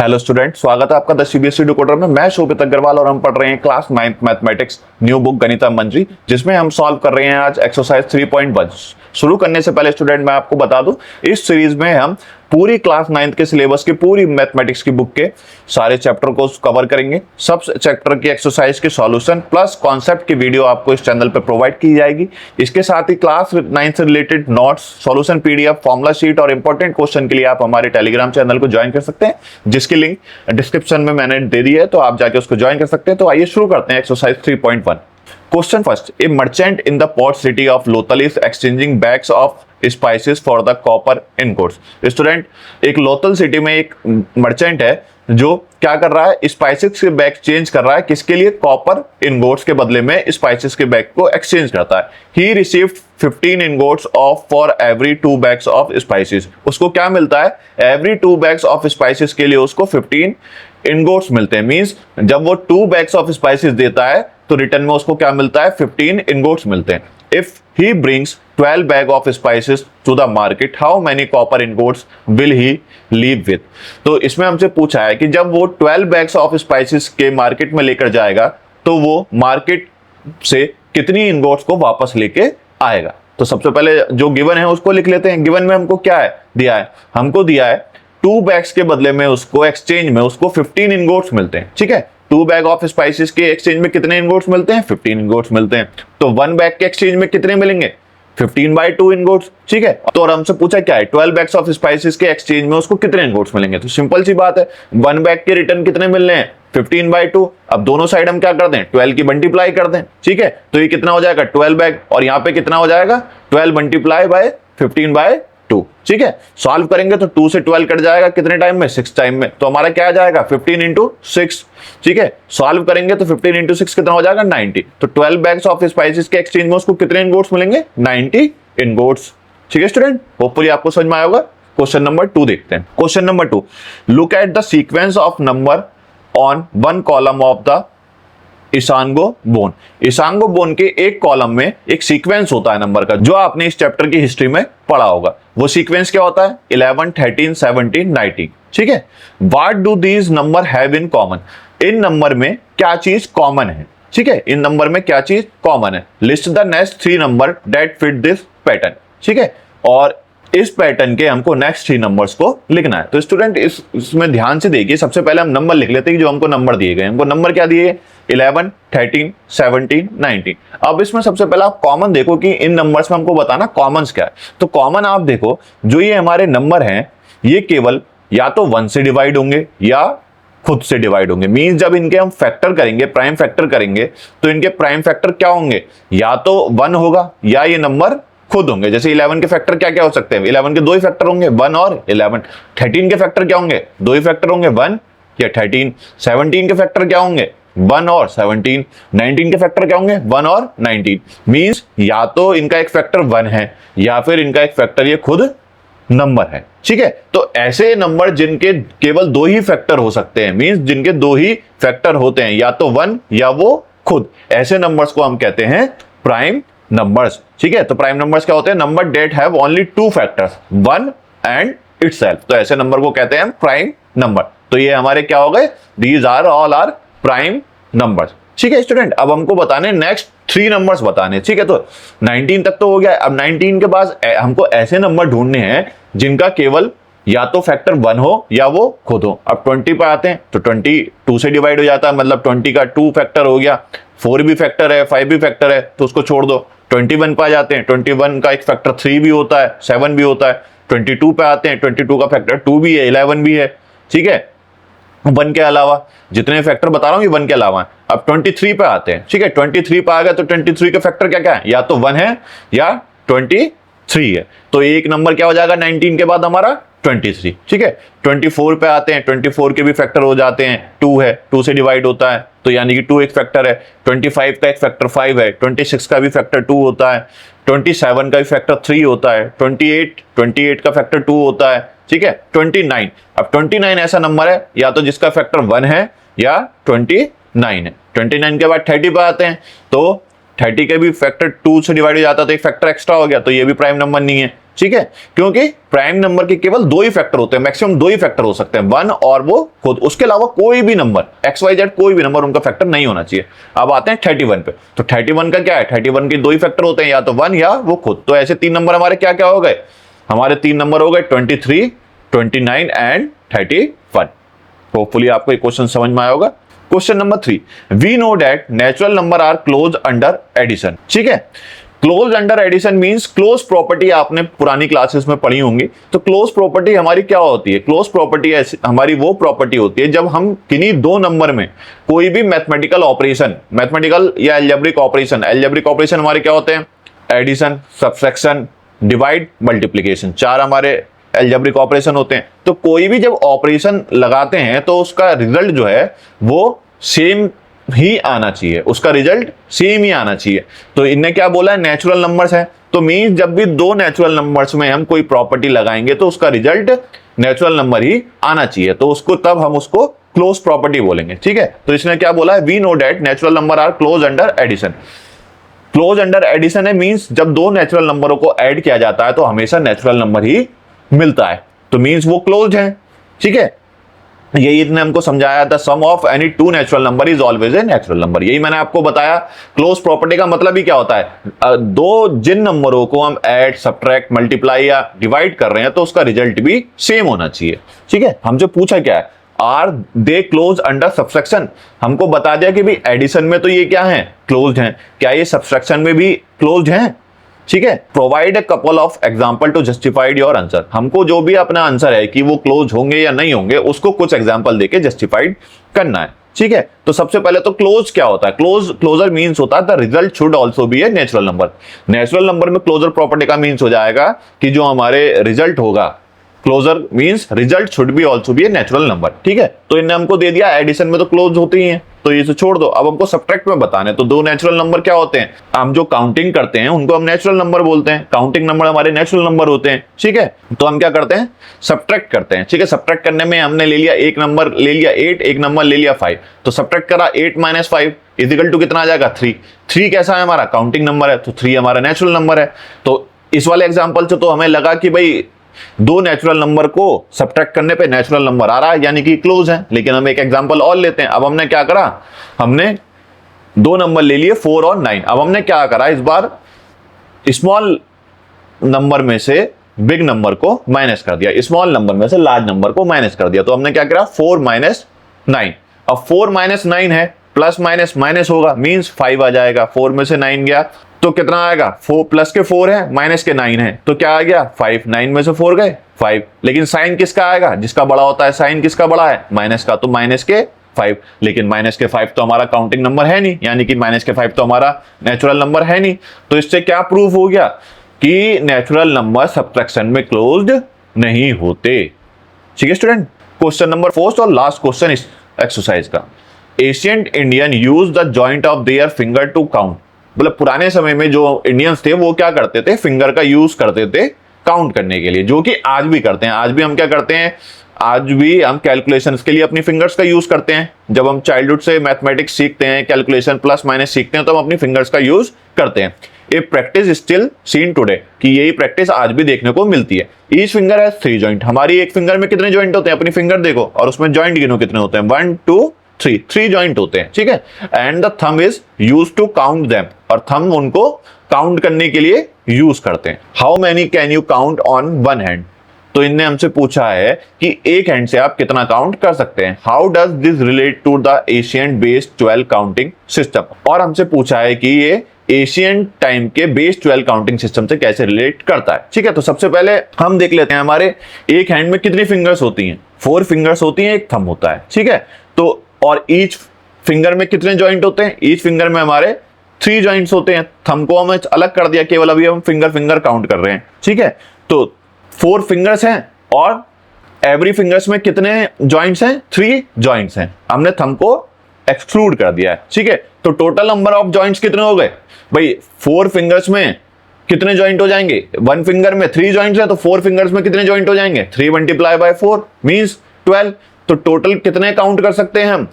Hello student, स्वागत है आपका द सीबीएसई डिकोडर में। मैं शोभित अग्रवाल और हम पढ़ रहे हैं class 9th mathematics new book Ganitam Manjari, जिसमें हम सॉल्व कर रहे हैं आज एक्सरसाइज 3.1। शुरू करने से पहले स्टूडेंट मैं आपको बता दूं, इस सीरीज में हम पूरी क्लास 9th के सिलेबस की पूरी मैथमेटिक्स की बुक के सारे चैप्टर को कवर करेंगे। सब चैप्टर की एक्सरसाइज के सॉल्यूशन प्लस कॉन्सेप्ट की वीडियो आपको इस चैनल पर प्रोवाइड की जाएगी। इसके साथ ही क्लास 9th से related notes, solution PDF, formula sheet और इंपॉर्टेंट क्वेश्चन के लिए आप हमारे टेलीग्राम चैनल को ज्वाइन कर सकते हैं, जिसकी लिंक डिस्क्रिप्शन में मैंने दे दी है, तो आप जाके उसको ज्वाइन कर सकते हैं। तो आइए शुरू करते हैं exercise 3.1। Question first, a merchant in the port city of Lothal is exchanging bags of spices for the copper ingots. Student, एक लोथल सिटी में एक मर्चेंट है जो क्या कर रहा है, स्पाइसेस के बैग चेंज कर रहा है। किसके लिए? कॉपर इनगोट्स के बदले में स्पाइसेस के बैग को एक्सचेंज करता है। He received 15 ingots of for every 2 bags of spices. उसको क्या मिलता है? एवरी 2 बैग्स ऑफ स्पाइसेस के लिए उसको 15 इनगोट्स मिलते हैं। मींस जब वो 2 बैग्स ऑफ स्पाइसेस देता है तो रिटर्न में उसको क्या मिलता है? 15 इनगोट्स मिलते हैं। If he brings 12 bag of spices to the market, how many copper ingots will he leave with? तो इसमें हमसे पूछा है कि जब वो 12 बैग्स ऑफ स्पाइसेस के मार्केट में लेकर जाएगा तो वो मार्केट से कितनी इनगोट्स को वापस लेके आएगा। तो सबसे पहले जो गिवन है उसको लिख लेते हैं। गिवन में हमको क्या है दिया है? हमको दिया है 2 बैग्स के बदले में उसको एक्सचेंज में उसको 15 इनगोट्स मिलते हैं। ठीक है, 2 बैग ऑफ स्पाइसेस के एक्सचेंज में कितने इनगोट्स मिलते हैं? 15 इनगोट्स मिलते हैं। तो 1 बैग के एक्सचेंज में कितने मिलेंगे? 15/2 इनगोट्स। ठीक है, तो और हमसे पूछा क्या है? 12 बैग्स ऑफ स्पाइसेस के एक्सचेंज में उसको कितने इनगोट्स मिलेंगे? तो सिंपल सी बात है, 1 बैग के रिटर्न कितने मिलने हैं? 15/2। अब दोनों साइड हम क्या कर दें? 12 की मल्टीप्लाई कर दें। ठीक है, तो ये कितना हो जाएगा? 12 बैग, और यहाँ पे कितना हो जाएगा? 12 मल्टीप्लाई बाय 15/2। ठीक है, सॉल्व करेंगे तो 2 से 12 कट जाएगा कितने टाइम में? 6 टाइम में। तो हमारा क्या आ जाएगा? 15 × 6। ठीक है, सॉल्व करेंगे तो 15 × 6 कितना हो जाएगा? 90। तो 12 बैग्स ऑफ स्पाइसेस के एक्सचेंज में उसको कितने इनगोट्स मिलेंगे? 90 इनगोट्स। ठीक है स्टूडेंट, होपफुली आपको समझ में आया होगा। क्वेश्चन नंबर 2 देखते हैं। Question number 2, look at the sequence of number on 1 column of the Ishango bone. Ishango bone के एक कॉलम में एक सीक्वेंस होता है नंबर का, जो आपने इस चैप्टर की हिस्ट्री में पढ़ा होगा। वो सीक्वेंस क्या होता है? 11, 13, 17, 19। ठीक है, what do these number have in common? In number में क्या चीज कॉमन है? ठीक है, इन नंबर में क्या चीज कॉमन है? List the next 3 number that fit this pattern. ठीक है, और इस पैटर्न के हमको नेक्स्ट 3 नंबर्स को लिखना है। तो स्टूडेंट इसमें ध्यान से देखिए, सबसे पहले हम नंबर लिख लेते हैं जो हमको नंबर दिए गए। हमको नंबर क्या दिए? 11, 13, 17, 19। अब इसमें सबसे पहले आप कॉमन देखो कि इन नंबर्स में हमको बताना कॉमन्स क्या है। तो कॉमन आप देखो, जो ये हमारे नंबर हैं ये केवल या तो 1 से डिवाइड होंगे या खुद से डिवाइड होंगे। मींस जब इनके हम फैक्टर करेंगे, प्राइम फैक्टर करेंगे, तो इनके प्राइम फैक्टर क्या होंगे? या तो 1 होगा या ये नंबर खुद होंगे। जैसे 11 के फैक्टर क्या क्या हो सकते हैं? 11 के 2 ही फैक्टर होंगे, 1 और 11। 13 के फैक्टर क्या होंगे? 2 ही फैक्टर होंगे, 1 या 13। 17 के फैक्टर क्या होंगे? 1 और 17। 19 के फैक्टर क्या होंगे? 1 और 19। मींस या तो इनका एक फैक्टर 1 है या फिर इनका एक फैक्टर ये खुद नंबर है। ठीक है, तो ऐसे नंबर जिनके केवल 2 ही फैक्टर हो सकते हैं, मींस जिनके 2 ही फैक्टर होते हैं, या तो 1 या वो खुद, ऐसे नंबर्स को हम कहते हैं प्राइम नंबर्स। ठीक है, तो प्राइम नंबर्स क्या होते हैं? Number that have only 2 factors, 1 and itself. तो ऐसे नंबर को कहते हैं प्राइम नंबर। तो ये हमारे क्या हो गए? These are all are prime numbers. ठीक है स्टूडेंट, अब हमको बताने नेक्स्ट 3 नंबर्स बताने। ठीक है, तो 19 तक तो हो गया। अब 19 के बाद हमको ऐसे नंबर ढूंढने हैं जिनका केवल या तो फैक्टर 1 हो या वो खुद हो। अब 20 पे आते हैं तो 20 2 से डिवाइड हो जाता है, मतलब 20 का 2 फैक्टर हो गया। 4 भी फैक्टर है, 5 भी फैक्टर है, तो उसको छोड़ दो। 21 पे आ जाते हैं, 21 का एक फैक्टर 3 भी होता है, 7 भी होता है। 22 पे आते हैं, 22 का फैक्टर 2 भी है, 11 भी है। ठीक है, 1 के अलावा जितने फैक्टर बता रहा हूं ये 1 के अलावा है। अब 23 पे आते हैं। ठीक है, 23 पे आ गया तो 23 के फैक्टर क्या क्या है? या तो 1 है या 23 है। तो एक नंबर क्या हो जाएगा 19 के बाद हमारा? 23। ठीक है, 24 पे आते हैं, 24 के भी फैक्टर हो जाते हैं, 2 है, 2 से डिवाइड होता है, तो यानी कि 2 एक फैक्टर है। 25 का एक फैक्टर 5 है, 26 का भी फैक्टर 2 होता है, 27 का भी फैक्टर 3 होता है, 28 का फैक्टर 2 होता है। ठीक है, 29। अब 29 ऐसा नंबर है या तो जिसका फैक्टर 1 है या 29 है। 29 के बाद 30 पे आते हैं, तो 30 के भी फैक्टर 2 से डिवाइड हो जाता है, तो एक फैक्टर एक्स्ट्रा हो गया, तो ये भी प्राइम नंबर नहीं है। ठीक है, क्योंकि प्राइम नंबर के केवल दो ही फैक्टर होते हैं, मैक्सिमम दो ही फैक्टर हो सकते हैं, 1 और वो खुद, उसके अलावा कोई भी नंबर XYZ कोई भी नंबर उनका फैक्टर नहीं होना चाहिए। अब आते हैं 31 पे, तो 31 का क्या है, 31 के दो ही फैक्टर होते हैं, या तो 1 या वो खुद। तो ऐसे तीन नंबर हमारे क्या क्या हो गए, हमारे तीन नंबर हो गए 23, 29 एंड 31। होपफुली आपको ये क्वेश्चन समझ में आया होगा। Question number 3, we know that natural number are close under addition. ठीक है, close under addition means close property आपने पुरानी क्लासेस में पढ़ी होंगी। तो क्लोज प्रॉपर्टी हमारी क्या होती है, क्लोज प्रॉपर्टी हमारी वो प्रॉपर्टी होती है जब हम किन्हीं दो नंबर में कोई भी मैथमेटिकल ऑपरेशन, मैथमेटिकल या एल्जेब्रिक ऑपरेशन हमारे क्या होते हैं, एडिशन, सब्ट्रैक्शन, डिवाइड, मल्टीप्लिकेशन, चार हमारे एल्जेब्रिक ऑपरेशन होते हैं। तो कोई भी जब ऑपरेशन लगाते हैं तो उसका रिजल्ट जो है वो सेम ही आना चाहिए, उसका रिजल्ट सेम ही आना चाहिए। तो इनने क्या बोला है, नेचुरल नंबर्स है, तो मींस जब भी दो नेचुरल नंबर्स में हम कोई प्रॉपर्टी लगाएंगे तो उसका रिजल्ट नेचुरल नंबर ही आना चाहिए, तो उसको तब हम उसको क्लोज प्रॉपर्टी बोलेंगे। ठीक है, तो इसने क्या बोला है, we know that natural number are close under addition. Close under addition है मींस जब दो नेचुरल नंबरों को ऐड किया जाता है तो हमेशा नेचुरल नंबर ही मिलता है, तो मींस वो क्लोज है। ठीक है, यही इसने हमको समझाया था, sum of any two natural number is always a natural number. यही मैंने आपको बताया, क्लोज प्रॉपर्टी का मतलब ही क्या होता है, दो जिन नंबरों को हम ऐड, सब्ट्रैक्ट, मल्टीप्लाई या डिवाइड कर रहे हैं तो उसका रिजल्ट भी सेम होना चाहिए। ठीक है, हमसे पूछा क्या है, are they close under subtraction, हमको बता दिया कि भाई एडिशन में तो ये क्या है, क्लोज्ड हैं, क्या ये सब्ट्रैक्शन में भी क्लोज्ड हैं। ठीक है, provide a couple of example to justified your answer, हमको जो भी अपना आंसर है कि वो क्लोज होंगे या नहीं होंगे उसको कुछ एग्जाम्पल देके जस्टिफाइड करना है। ठीक है, तो सबसे पहले तो क्लोज क्या होता है, क्लोजर मींस होता है the result should also be a natural number. Natural number में क्लोजर प्रॉपर्टी का मींस हो जाएगा कि जो हमारे रिजल्ट होगा, closure means result should be also be a natural number. ठीक है, तो इन्हें हमको दे दिया एडिशन में तो क्लोज होती ही हैं, तो ये से छोड़ दो। अब हमको सब्ट्रैक्ट में बताने, तो दो नेचुरल नंबर क्या होते हैं, हम जो काउंटिंग करते हैं उनको हम नेचुरल नंबर बोलते हैं, काउंटिंग नंबर हमारे नेचुरल नंबर होते हैं। ठीक है, तो हम क्या करते हैं, सब्ट्रैक्ट करते हैं। ठीक है, सब्ट्रैक्ट करने में हमने ले लिया एक नंबर ले लिया 8, एक नंबर ले लिया 5, तो सब्ट्रैक्ट करा 8 - 5 इक्वल टू कितना आ जाएगा 3। 3 कैसा है, हमारा काउंटिंग नंबर है, तो 3 हमारा नेचुरल नंबर है। तो इस वाले एग्जाम्पल से तो हमें लगा कि भाई दो नेचुरल नंबर को सब्ट्रैक्ट करने पे नेचुरल नंबर आ रहा है, यानी कि क्लोज है। लेकिन हम एक एग्जांपल और लेते हैं। अब हमने क्या करा, हमने दो नंबर ले लिए 4 और 9। अब हमने क्या करा, इस बार स्मॉल नंबर में से बिग नंबर को माइनस कर दिया, स्मॉल नंबर में से लार्ज नंबर को माइनस कर दिया। तो हमने क्या करा, 4 - 9। अब 4 - 9 है, प्लस माइनस माइनस होगा, मींस 5 आ जाएगा। 4 में से 9 गया तो कितना आएगा, 4 प्लस के 4 है, माइनस के 9 है, तो क्या आ गया 5। 9 में से 4 गए 5। लेकिन साइन किसका आएगा, जिसका बड़ा होता है, साइन किसका बड़ा है, माइनस का, तो माइनस के 5। लेकिन माइनस के 5 तो हमारा काउंटिंग नंबर है नहीं, यानी कि माइनस के 5 तो हमारा नेचुरल नंबर है नहीं। तो इससे क्या प्रूफ हो गया कि नेचुरल नंबर सब्ट्रैक्शन में क्लोज्ड नहीं होते। ठीक है स्टूडेंट, क्वेश्चन नंबर 4 और लास्ट क्वेश्चन इस एक्सरसाइज का, ancient Indian use the joint of their finger to count. मतलब पुराने समय में जो इंडियंस थे वो क्या करते थे, फिंगर का यूज करते थे काउंट करने के लिए, जो कि आज भी करते हैं। आज भी हम क्या करते हैं, आज भी हम कैलकुलेशंस के लिए अपनी फिंगर्स का यूज करते हैं। जब हम चाइल्डहुड से मैथमेटिक्स सीखते हैं, कैलकुलेशन प्लस माइनस सीखते हैं, तो हम अपनी फिंगर्स का यूज करते हैं। ए प्रैक्टिस स्टिल सीन टुडे, कि यही प्रैक्टिस आज भी देखने को मिलती है। ईच फिंगर हैज 3 जॉइंट, हमारी एक फिंगर में कितने जॉइंट होते हैं, अपनी फिंगर देखो और उसमें जॉइंट गिनो कितने होते हैं, 1 2 3 जॉइंट होते हैं। ठीक है, and the thumb is use to count them, और थंब उनको काउंट करने के लिए यूज करते हैं। How many can you count on one hand, तो इनने हमसे पूछा है कि एक हैंड से आप कितना काउंट कर सकते हैं। How does this relate to the Asian based 12 counting system, और हमसे पूछा है कि ये एशियन टाइम के बेस 12 काउंटिंग सिस्टम से कैसे रिलेट करता है। ठीक है, तो सबसे पहले हम देख लेते हैं हमारे एक हैंड में कितनी फिंगर्स होती हैं, 4 फिंगर्स होती हैं, एक थंब होता है। ठीक है, तो और ईच फिंगर में कितने जॉइंट होते हैं, ईच फिंगर में हमारे 3 जॉइंट्स होते हैं। थंब को हमें अलग कर दिया, केवल अभी हम फिंगर काउंट कर रहे हैं। ठीक है, तो 4 फिंगर्स हैं और एवरी फिंगर्स में कितने जॉइंट्स हैं, 3 जॉइंट्स हैं। हमने थंब को एक्सक्लूड कर दिया है। ठीक है, तो टोटल नंबर ऑफ जॉइंट्स कितने हो गए भाई, 4 फिंगर्स में कितने जॉइंट हो जाएंगे, 1 फिंगर में 3 जॉइंट्स है, तो 4 फिंगर्स में कितने जॉइंट हो जाएंगे, 3 × 4 मींस 12। तो टोटल कितने काउंट कर सकते हैं हम,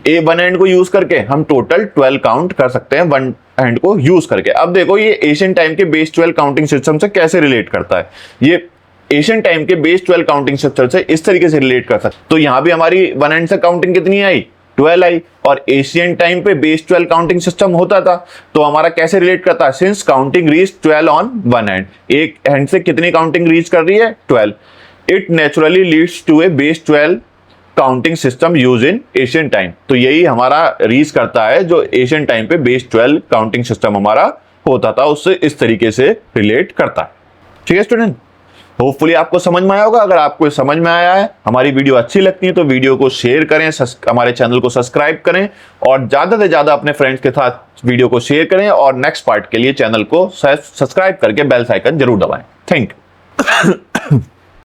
ए वन हैंड को यूज करके हम टोटल 12 काउंट कर सकते हैं वन हैंड को यूज करके। अब देखो ये एशियन टाइम के बेस 12 काउंटिंग सिस्टम से कैसे रिलेट करता है। ये एशियन टाइम के बेस 12 काउंटिंग सिस्टम से इस तरीके से रिलेट करता है। तो यहां भी हमारी वन हैंड से काउंटिंग कितनी आई, 12 आई, और एशियन टाइम पे बेस 12 काउंटिंग सिस्टम होता था। तो हमारा कैसे रिलेट करता है, since counting reach 12 on one hand, एक हैंड से कितनी काउंटिंग रीच कर रही है, 12, it naturally leads to a base 12 counting system use in Asian time. तो यही हमारा रीच करता है जो एशियन टाइम पे बेस 12 काउंटिंग सिस्टम हमारा होता था, उससे इस तरीके से रिलेट करता है। ठीक है स्टूडेंट, होपफुली आपको समझ में आया होगा। अगर आपको समझ में आया है, हमारी वीडियो अच्छी लगती है तो वीडियो को शेयर करें, हमारे चैनल को सब्सक्राइब करें और ज्यादा से ज्यादा अपने फ्रेंड्स के साथ वीडियो को शेयर करें, और नेक्स्ट पार्ट के लिए चैनल को सब्सक्राइब करके बेल आइकन जरूर दबाएं। Thank you.